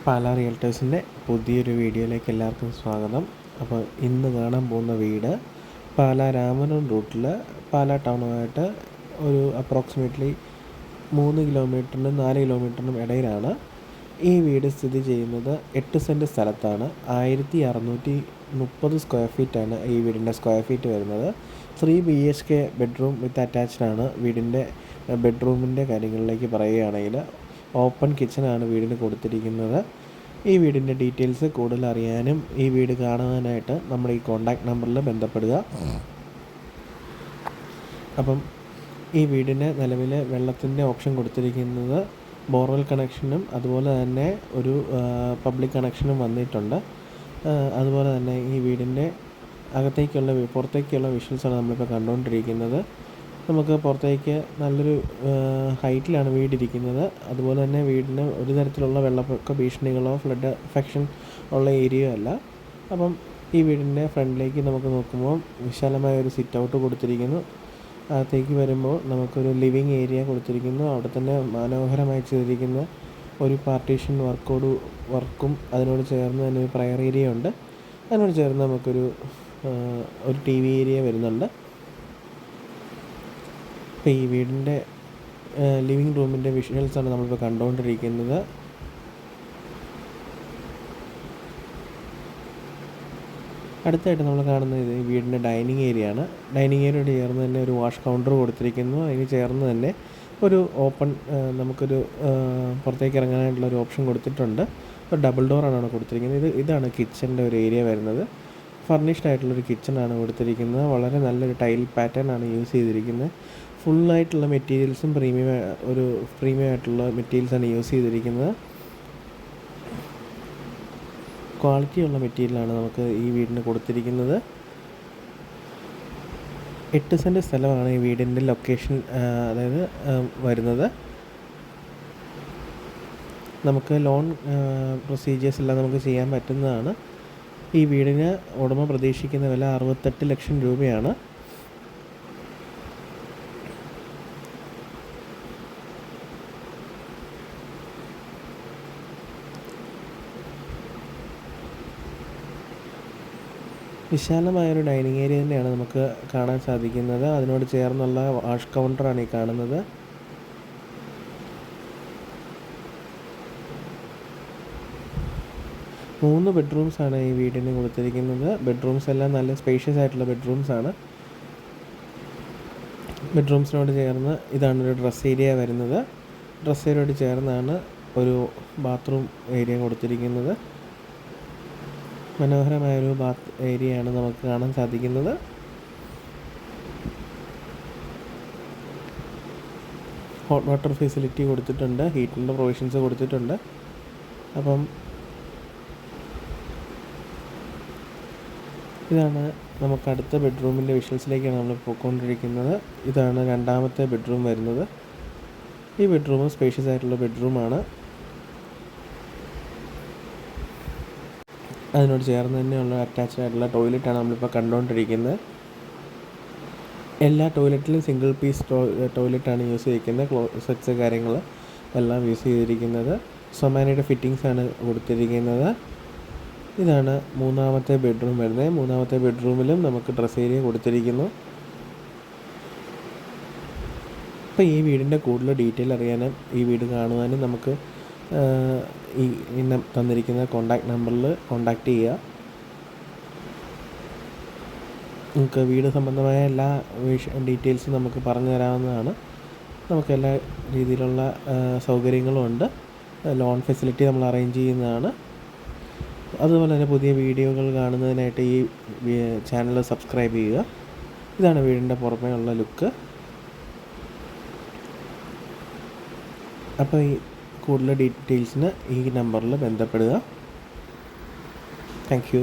പാലാ റിയൽറ്റേഴ്സിൻ്റെ പുതിയൊരു വീഡിയോയിലേക്ക് എല്ലാവർക്കും സ്വാഗതം. അപ്പോൾ ഇന്ന് കാണാൻ പോകുന്ന വീട് പാലാ രാമനൂർ റൂട്ടിൽ പാലാ ടൗണുമായിട്ട് ഒരു അപ്രോക്സിമേറ്റ്ലി 3 കിലോമീറ്ററിനും 4 കിലോമീറ്ററിനും ഇടയിലാണ്. ഈ വീട് സ്ഥിതി ചെയ്യുന്നത് 8 സെൻറ്റ് സ്ഥലത്താണ്. 1630 സ്ക്വയർ ഫീറ്റാണ് ഈ വീടിൻ്റെ സ്ക്വയർ ഫീറ്റ് വരുന്നത്. 3 BHK ബെഡ്റൂം വിത്ത് അറ്റാച്ച്ഡ് ആണ്. വീടിൻ്റെ ബെഡ്റൂമിൻ്റെ കാര്യങ്ങളിലേക്ക് പറയുകയാണെങ്കിൽ ഓപ്പൺ കിച്ചണാണ് വീടിന് കൊടുത്തിരിക്കുന്നത്. ഈ വീടിൻ്റെ ഡീറ്റെയിൽസ് കൂടുതൽ അറിയാനും ഈ വീട് കാണുവാനായിട്ട് നമ്മുടെ ഈ കോൺടാക്റ്റ് നമ്പറിൽ ബന്ധപ്പെടുക. അപ്പം ഈ വീടിന് നിലവിൽ വെള്ളത്തിൻ്റെ ഓപ്ഷൻ കൊടുത്തിരിക്കുന്നത് ബോർവെൽ കണക്ഷനും അതുപോലെ തന്നെ ഒരു പബ്ലിക് കണക്ഷനും വന്നിട്ടുണ്ട്. അതുപോലെ തന്നെ ഈ വീടിൻ്റെ പുറത്തേക്കുള്ള വിഷ്വൽസാണ് നമ്മളിപ്പോൾ കണ്ടുകൊണ്ടിരിക്കുന്നത്. നമുക്ക് പുറത്തേക്ക് നല്ലൊരു ഹൈറ്റിലാണ് വീടിരിക്കുന്നത്. അതുപോലെ തന്നെ വീടിന് ഒരു തരത്തിലുള്ള വെള്ളപ്പൊക്ക ഭീഷണികളോ ഫ്ലഡ് അഫെക്ഷൻ ഉള്ള ഏരിയ അല്ല. അപ്പം ഈ വീടിൻ്റെ ഫ്രണ്ടിലേക്ക് നമുക്ക് നോക്കുമ്പോൾ വിശാലമായ ഒരു സിറ്റ് ഔട്ട് കൊടുത്തിരിക്കുന്നു. അകത്തേക്ക് വരുമ്പോൾ നമുക്കൊരു ലിവിങ് ഏരിയ കൊടുത്തിരിക്കുന്നു. അവിടെ തന്നെ മനോഹരമായി ചെയ്തിരിക്കുന്ന ഒരു പാർട്ടീഷൻ വർക്കും അതിനോട് ചേർന്ന് തന്നെ ഒരു പ്രയർ ഏരിയ ഉണ്ട്. അതിനോട് ചേർന്ന് നമുക്കൊരു TV ഏരിയ വരുന്നുണ്ട്. ഇപ്പോൾ ഈ വീടിൻ്റെ ലിവിങ് റൂമിൻ്റെ വിഷ്വൽസാണ് നമ്മളിപ്പോൾ കണ്ടുകൊണ്ടിരിക്കുന്നത്. അടുത്തായിട്ട് നമ്മൾ കാണുന്നത് ഈ വീടിൻ്റെ ഡൈനിങ് ഏരിയ ആണ്. ഡൈനിങ് ഏരിയയോട് ചേർന്ന് തന്നെ ഒരു വാഷ് കൗണ്ടർ കൊടുത്തിരിക്കുന്നു. അതിന് ചേർന്ന് തന്നെ ഒരു ഓപ്പൺ നമുക്കൊരു പുറത്തേക്ക് ഇറങ്ങാനായിട്ടുള്ള ഒരു ഓപ്ഷൻ കൊടുത്തിട്ടുണ്ട്. ഒരു ഡബിൾ ഡോറാണ് കൊടുത്തിരിക്കുന്നത്. ഇതാണ് കിച്ചൻ്റെ ഒരു ഏരിയ വരുന്നത്. ഫർണിഷ്ഡ് ആയിട്ടുള്ളൊരു കിച്ചണാണ് കൊടുത്തിരിക്കുന്നത്. വളരെ നല്ലൊരു ടൈൽ പാറ്റേൺ ആണ് യൂസ് ചെയ്തിരിക്കുന്നത്. ഫുള്ളായിട്ടുള്ള മെറ്റീരിയൽസും പ്രീമിയം ആയിട്ടുള്ള മെറ്റീരിയൽസാണ് യൂസ് ചെയ്തിരിക്കുന്നത്. ക്വാളിറ്റിയുള്ള മെറ്റീരിയലാണ് നമുക്ക് ഈ വീടിന് കൊടുത്തിരിക്കുന്നത്. 8 സെൻറ്റ് സ്ഥലമാണ് ഈ വീടിൻ്റെ ലൊക്കേഷൻ വരുന്നത്. നമുക്ക് ലോൺ പ്രൊസീജിയേഴ്സ് എല്ലാം നമുക്ക് ചെയ്യാൻ പറ്റുന്നതാണ്. ഈ വീടിന് ഉടമ പ്രതീക്ഷിക്കുന്ന വില 68 ലക്ഷം രൂപയാണ്. വിശാലമായൊരു ഡൈനിങ് ഏരിയ തന്നെയാണ് നമുക്ക് കാണാൻ സാധിക്കുന്നത്. അതിനോട് ചേർന്നുള്ള വാഷ് കൗണ്ടറാണ് ഈ കാണുന്നത്. മൂന്ന് ബെഡ്റൂംസാണ് ഈ വീടിന് കൊടുത്തിരിക്കുന്നത്. ബെഡ്റൂംസ് എല്ലാം നല്ല സ്പേഷ്യസ് ആയിട്ടുള്ള ബെഡ്റൂംസാണ്. ബെഡ്റൂംസിനോട് ചേർന്ന് ഇതാണൊരു ഡ്രസ് ഏരിയ വരുന്നത്. ഡ്രസ് ഏരിയയോട് ചേർന്നാണ് ഒരു ബാത്റൂം ഏരിയ കൊടുത്തിരിക്കുന്നത്. മനോഹരമായൊരു ബാത്ത് ഏരിയയാണ് നമുക്ക് കാണാൻ സാധിക്കുന്നത്. ഹോട്ട് വാട്ടർ ഫെസിലിറ്റി കൊടുത്തിട്ടുണ്ട്. ഹീറ്ററിൻ്റെ പ്രൊവിഷൻസ് കൊടുത്തിട്ടുണ്ട്. അപ്പം ഇതാണ് നമുക്ക് അടുത്ത ബെഡ്റൂമിൻ്റെ വിഷ്വൽസിലേക്കാണ് നമ്മൾ പോയിക്കൊണ്ടിരിക്കുന്നത്. ഇതാണ് രണ്ടാമത്തെ ബെഡ്റൂം വരുന്നത്. ഈ ബെഡ്റൂം സ്പേഷ്യസ് ആയിട്ടുള്ള ബെഡ്റൂമാണ്. അതിനോട് ചേർന്ന് തന്നെയുള്ള അറ്റാച്ച്ഡ് ആയിട്ടുള്ള ടോയ്ലറ്റാണ് നമ്മളിപ്പോൾ കണ്ടുകൊണ്ടിരിക്കുന്നത്. എല്ലാ ടോയ്ലറ്റിലും സിംഗിൾ പീസ് ടോയ്ലറ്റാണ് യൂസ് ചെയ്തിരിക്കുന്നത്. ക്ലോസറ്റ്സ് കാര്യങ്ങൾ എല്ലാം യൂസ് ചെയ്തിരിക്കുന്നത്. സൊമാനയുടെ ഫിറ്റിങ്സാണ് കൊടുത്തിരിക്കുന്നത്. ഇതാണ് മൂന്നാമത്തെ ബെഡ്റൂം വരുന്നത്. മൂന്നാമത്തെ ബെഡ്റൂമിലും നമുക്ക് ഡ്രസ് ഏരിയ കൊടുത്തിരിക്കുന്നു. അപ്പോൾ ഈ വീടിൻ്റെ കൂടുതൽ ഡീറ്റെയിൽ അറിയാനും ഈ വീട് കാണുവാനും നമുക്ക് ഈ തന്നിരിക്കുന്ന കോൺടാക്റ്റ് നമ്പറിൽ കോൺടാക്റ്റ് ചെയ്യുക. നമുക്ക് വീട് സംബന്ധമായ എല്ലാ ഡീറ്റെയിൽസും നമുക്ക് പറഞ്ഞു തരാവുന്നതാണ്. നമുക്ക് എല്ലാ രീതിയിലുള്ള സൗകര്യങ്ങളും ഉണ്ട്. ലോൺ ഫെസിലിറ്റി നമ്മൾ അറേഞ്ച് ചെയ്യുന്നതാണ്. അതുപോലെ തന്നെ പുതിയ വീഡിയോകൾ കാണുന്നതിനായിട്ട് ഈ ചാനൽ സബ്സ്ക്രൈബ് ചെയ്യുക. ഇതാണ് വീടിൻ്റെ പുറമേ ഉള്ള ലുക്ക്. അപ്പോൾ ഈ കൂടുതൽ ഡീറ്റെയിൽസിന് ഈ നമ്പറിൽ ബന്ധപ്പെടുക. Thank you.